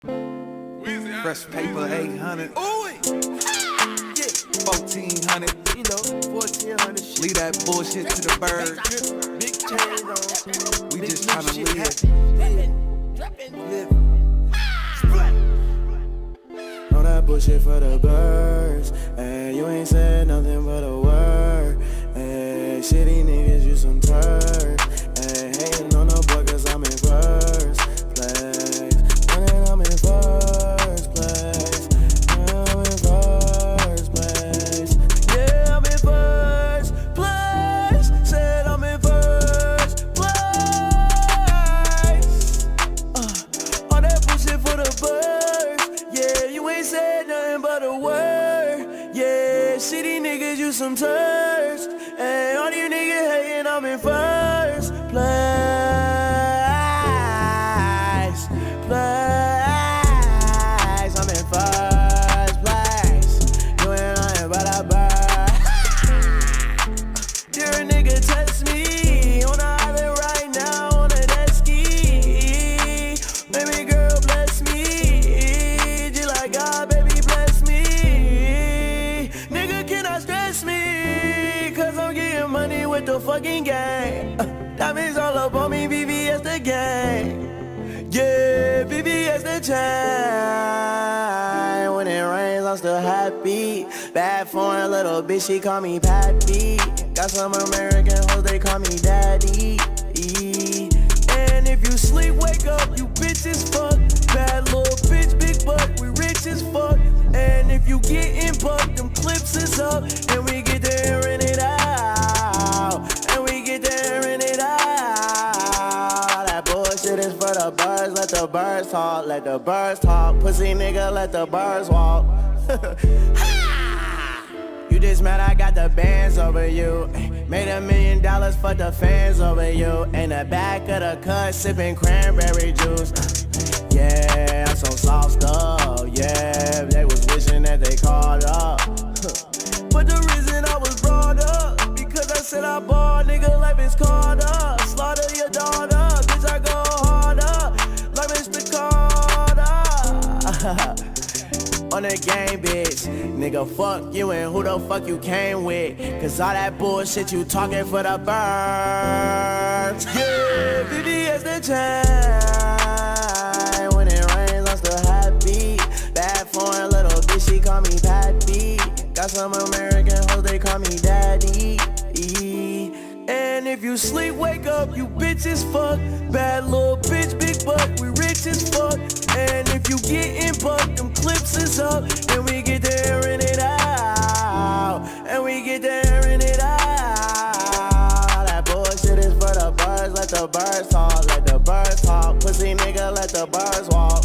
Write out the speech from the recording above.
Fresh paper 800. Ooh, yeah. 1400. You know, 1400 shit. Leave that bullshit to the birds. Big chains on. We Big just new tryna shit live. happen. Live. All that bullshit for the birds. Ay, you ain't said nothing but a word. Ay, shitty niggas, you some turds. Ay, hating on the boy cause I'm in first place. Running, I'm in first place. I'm in first place. Yeah, I'm in first place. Said I'm in first place. All that bullshit for the birds. Yeah, you ain't said nothing but a word. Yeah, shitty niggas, you some turds. Hey, all you niggas hating, I'm in first place. I'm in first place. You ain't nothing but a bird. You're a nigga, test me. On the island right now, on a jet ski. Baby girl, bless me. Just like God, baby, bless me. Nigga, cannot stress me. Cause I'm getting money with the fucking gang. Diamonds all up on me, BBS the gang. Yeah, BBS the chain. When it rains, I'm still happy. Bad foreign little bitch, she call me Pappy. Got some American hoes, they call me Daddy. And if you sleep, wake up, you bitch as fuck. Bad little bitch, big butt, we rich as fuck. And if you getting bucked, them clips is up. And we get there and it out. And we get there and it out. All that bullshit is for the birds, let the birds talk. Let the birds talk, pussy nigga, let the birds walk. You just mad I got the bands over you. Made $1 million for the fans over you. In the back of the cut, sipping cranberry juice. Yeah, I'm so soft stuff. Yeah, they was wishing that they called up. But the reason I was brought up, because I said I bought, nigga, life is caught up. Slaughter your daughter, bitch, I go harder. Like Mr. Carter. On the game, bitch. Nigga, fuck you and who the fuck you came with. Cause all that bullshit you talking for the birds. Yeah, BBS the chain. When it rains, I'm still happy. Bad foreign little bitch, she call me Pappy. Got some American hoes, they call me Daddy. And if you sleep, wake up, you bitch as fuck. Bad little bitch, big butt, we rich as fuck. And if you getting bucked, them clips is up. And we get there and it out. And we get there and it out. All that bullshit is for the birds, let the birds talk. Let the birds talk, pussy nigga, let the birds walk.